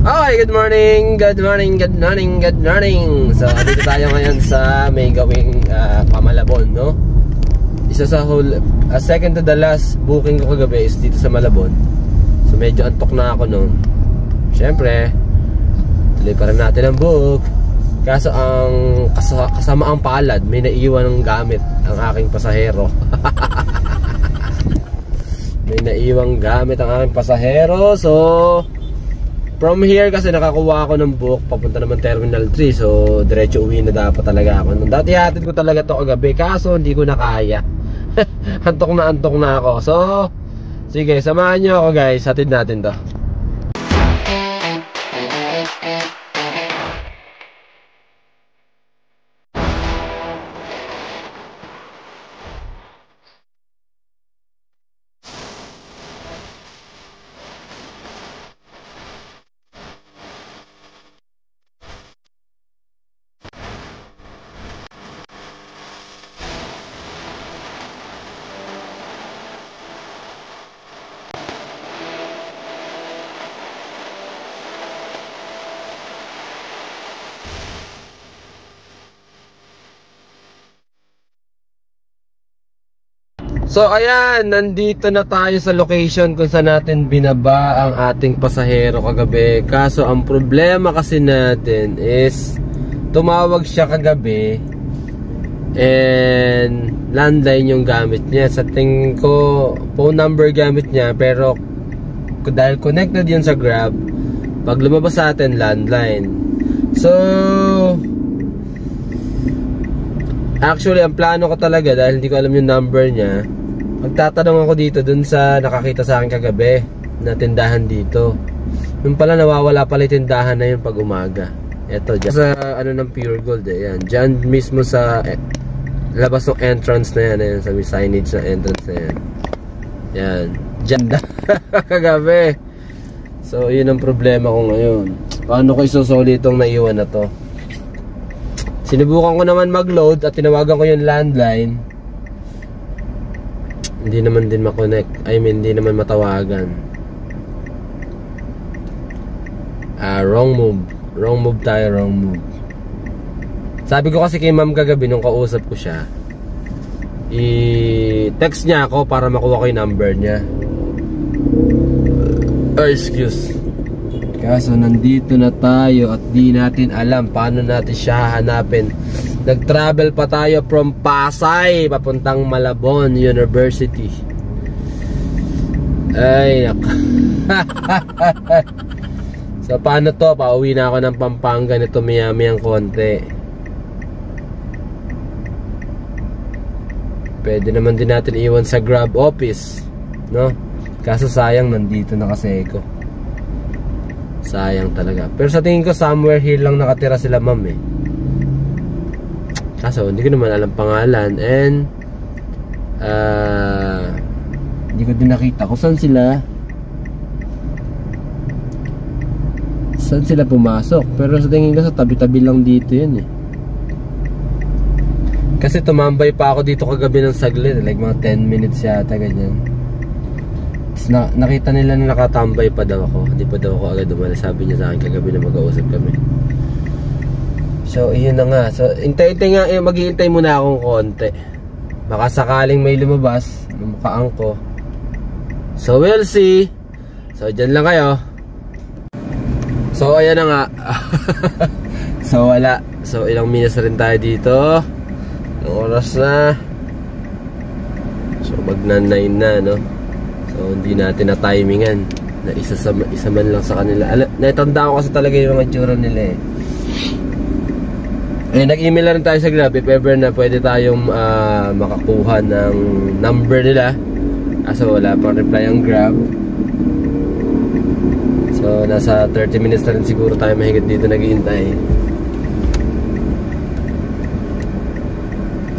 Okay, good morning, good morning, good morning, good morning. So, dito tayo ngayon sa may gawing Pamalabon, no? Isa sa second to the last booking ko kagabi is dito sa Malabon. So, medyo antok na ako noon. Siyempre, tuloy pa rin natin ang book. Kaso ang kasama ang palad, may naiwan ng gamit ang aking pasahero. May naiwang gamit ang aking pasahero. So, from here kasi nakakuha ako ng book papunta naman Terminal 3. So, diretso uwi na dapat talaga ako. Dati hatid ko talaga to kagabi, kaso hindi ko na kaya. Antok na ako. So, sige, samahan nyo ako guys. Hatid natin to. So ayan, nandito na tayo sa location kung saan natin binaba ang ating pasahero kagabi. Kaso ang problema kasi natin is tumawag siya kagabi and landline yung gamit niya. Sa tingin ko phone number gamit niya, pero dahil connected yun sa Grab, pag lumabas sa atin landline. So actually ang plano ko talaga, dahil hindi ko alam yung number niya, magtatanong ako dito dun sa nakakita sa akin kagabi na tindahan dito. Yung pala nawawala pala yung tindahan na yun pag umaga. Eto dyan sa ano ng Pure Gold yan. Dyan mismo sa labas ng entrance na yan, sa may signage na entrance na yan. Yan. Dyan na kagabi. So yun ang problema ko ngayon. Paano ko isusoli itong naiwan na to? Sinubukan ko naman mag-load at tinawagan ko yung landline. Hindi naman din makonect. I mean, hindi naman matawagan. Wrong move. Wrong move tayo, wrong move. Sabi ko kasi kay ma'am kagabi nung kausap ko siya, i-text niya ako para makuha ko yung number niya. Excuse. Kaso nandito na tayo at di natin alam paano natin siya hahanapin. Nag-travel pa tayo from Pasay papuntang Malabon University. Ay nako. So paano to? Pauwi na ako ng Pampanga nito maya-mayang konti. Pwede naman din natin iwan sa Grab office, no? Kaso sayang, nandito na kasi ako. Sayang talaga. Pero sa tingin ko somewhere here lang nakatira sila ma'am eh. Kaso hindi ko naman alam pangalan. And hindi ko din nakita kung saan sila pumasok. Pero sa tingin ko sa tabi-tabi lang dito yun eh. Kasi tumambay pa ako dito kagabi ng saglit, like mga 10 minutes yata ganyan. Nakita nila na nakatambay pa daw ako. Hindi pa daw ako agad dumala. Sabi niya sa akin kagabi na mag-uusap kami. So yun na nga. So hintay-hintay nga, maghihintay muna akong konti. Baka sakaling may lumabas mukhaan ko. So we'll see. So dyan lang kayo. So ayan na nga. So wala. So ilang minutes na rin tayo dito. Ilang oras na. So magna 9 na, no. So hindi natin na timingan na isa man lang sa kanila. Naitanda ko kasi talaga yung mga itsura nila eh. Nag-email na rin tayo sa Grab if ever na pwede tayong makakuha ng number nila. Kaso wala pang reply ang Grab. So nasa 30 minutes na rin siguro tayo mahigit dito naghihintay.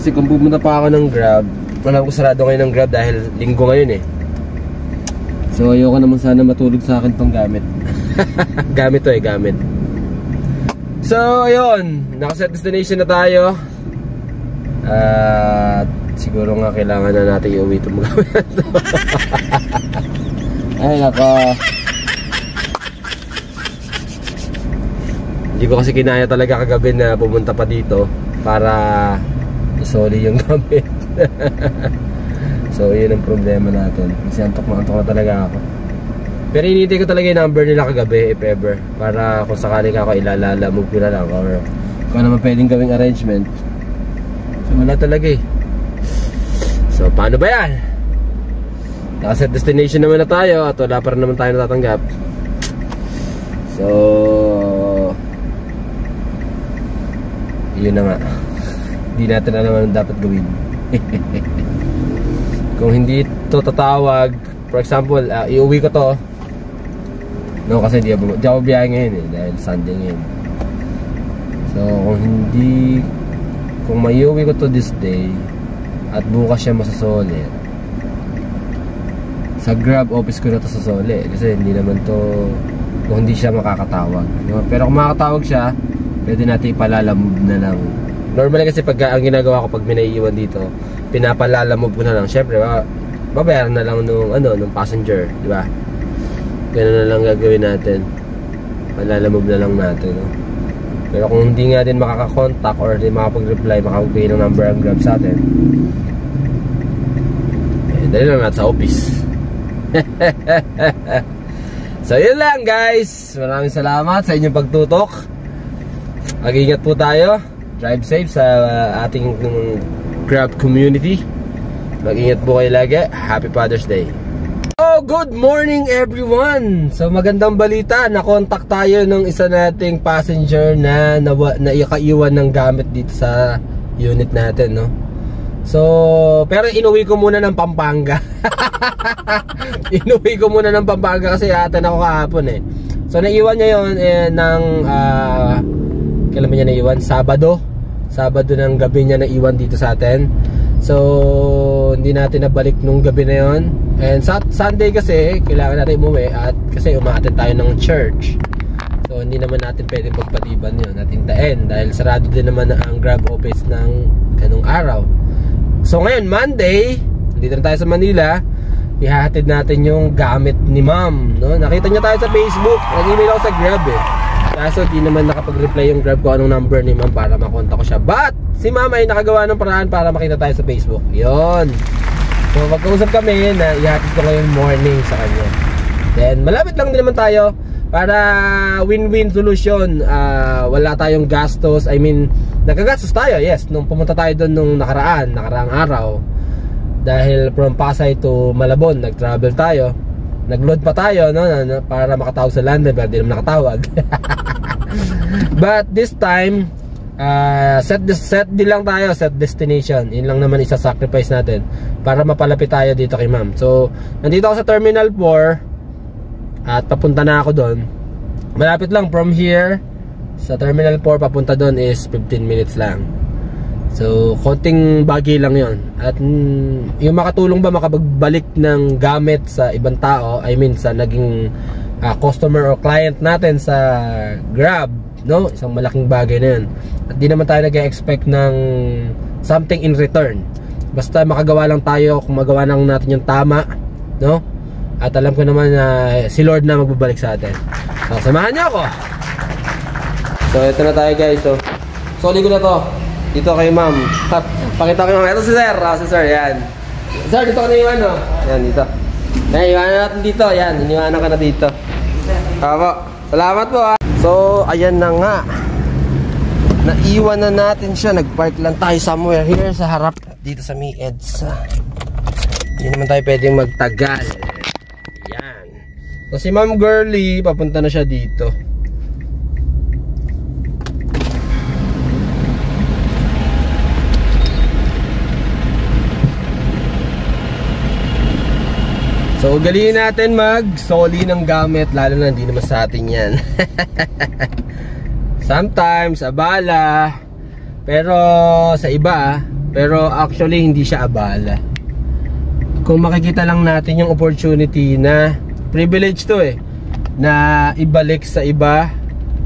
Kasi kung pumunta pa ako ng Grab, alam ko sarado ngayon ng Grab dahil linggo ngayon eh. So ayoko naman sana matulog sa akin tong gamit. Gamit to eh, gamit. So ayun, naka-set destination na tayo. Siguro nga kailangan na natin i-uwi itong mga gamit. Ay nako. Hindi ko kasi kinaya talaga kagabi na pumunta pa dito para isoli yung gamit. So yun ang problema natin. Kasi antok na talaga ako. Pero inintay ko talaga yung number nila kagabi, if ever, para kung sakali ka ako ilalala, move ko na lang, or kung ano naman pwedeng gawing arrangement. So wala talaga eh. So paano ba yan? Nakaset destination naman na tayo at wala pa rin naman tayo natatanggap. So yun na nga. Hindi natin na naman dapat gawin. Kung hindi ito tatawag, for example, iuwi ko to. No, kasi di ako biyahe ngayon eh, dahil Sunday ngayon. So kung maiuwi ko to this day at bukas siya masasolid, sa Grab office ko na to sasolid, kasi hindi naman to, kung hindi siya makakatawag, no? Pero kung makakatawag siya, pwede natin ipalalamove na lang. Normally kasi pag ang ginagawa ko pag may naiiwan dito, pinapalalamove ko na lang. Syempre babayaran na lang nung passenger, di ba? Ganun na lang gagawin natin. Palalamove na lang natin, no? Pero kung hindi nga din makaka-contact or hindi makapag-reply, makapag-pay ng number ang Grab sa atin, dali lang natin sa office. So yun lang guys. Maraming salamat sa inyong pagtutok. Mag-ingat po tayo. Drive safe sa ating Grab community. Mag-ingat po kayo lagi. Happy Father's Day. Oh, good morning everyone. So magandang balita, na-contact tayo ng isa nating passenger na ikaiwan ng gamit dito sa unit natin, no? So, pero inuwi ko muna ng Pampanga. Inuwi ko muna ng Pampanga kasi atan ako kahapon eh. So naiwan niya yun ng kailan ba niya naiwan? Sabado ng gabi niya naiwan dito sa atin. So hindi natin nabalik nung gabi na yon. And Sunday kasi kailangan natin umuwi at kasi umaattend tayo ng church. So hindi naman natin pwedeng pagpatiban yun at hintayin dahil sarado din naman ang Grab office ng ganung araw. So ngayon Monday, dito na tayo sa Manila, ihahatid natin yung gamit ni ma'am, no? Nakita niya tayo sa Facebook, nag-email ako sa Grab eh. Kaso di naman nakapag-reply yung Grab ko anong number ni ma'am para makontak ko siya. But si ma'am ay nakagawa ng paraan para makita tayo sa Facebook. Yon. So magkausap kami na ihatid ko ngayon morning sa kanya. Then malapit lang din naman tayo para win-win solution. Wala tayong gastos. I mean, nagagastos tayo, yes, nung pumunta tayo doon nung nakaraang araw. Dahil from Pasay to Malabon, nag-travel tayo. Nag-load pa tayo, no, para makatawag sa London, pero di naman nakatawag. But this time, set lang tayo, set destination. Yun lang naman isa-sacrifice natin para mapalapit tayo dito kay ma'am. So, nandito ako sa Terminal 4 at papunta na ako doon. Malapit lang from here sa Terminal 4 papunta doon is 15 minutes lang. So, konting bagay lang yon. At yung makatulong ba makapagbalik ng gamit sa ibang tao, I mean sa naging customer or client natin sa Grab, no? Isang malaking bagay na yun. At di naman tayo nag-expect ng something in return. Basta makagawa lang tayo kung magawa lang natin yung tama, no? At alam ko naman na si Lord na magbabalik sa atin. So, samahan niyo ako. So, ito na tayo guys. So, soli ko na to. Dito kay ma'am. Pakita ko yung ito si sir. Si sir, yan. Sir, dito ka na iwan, no? Yan, dito. Yan, iwanan natin dito. Yan, iniwanan ka na dito. Tama. Salamat po, ha. So, ayan na nga. Naiwan na natin siya. Nag-park lang tayo somewhere here sa harap. Dito sa may EDSA. Hindi naman tayo pwedeng magtagal. Yan. So, si Ma'am Girlie, papunta na siya dito. So, ugaliin natin mag-soli ng gamit, lalo na hindi naman sa atin yan. Sometimes, abala. Pero, sa iba, pero actually, hindi siya abala. Kung makikita lang natin yung opportunity na, privilege to eh, na ibalik sa iba,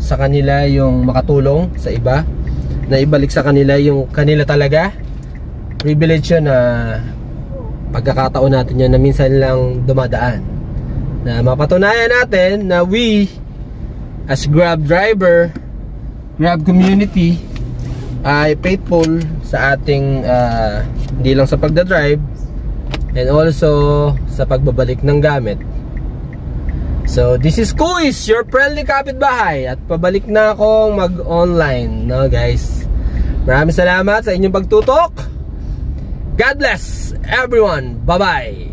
sa kanila yung makatulong sa iba, na ibalik sa kanila yung kanila talaga. Privilege yun na, pagkakataon natin yun na minsan lang dumadaan, na mapatunayan natin na we as Grab driver Grab community ay faithful sa ating hindi lang sa pagdadrive and also sa pagbabalik ng gamit. So this is Kuis, your friendly kapitbahay, at pabalik na akong mag-online, no guys. Maraming salamat sa inyong pagtutok. God bless everyone. Bye-bye.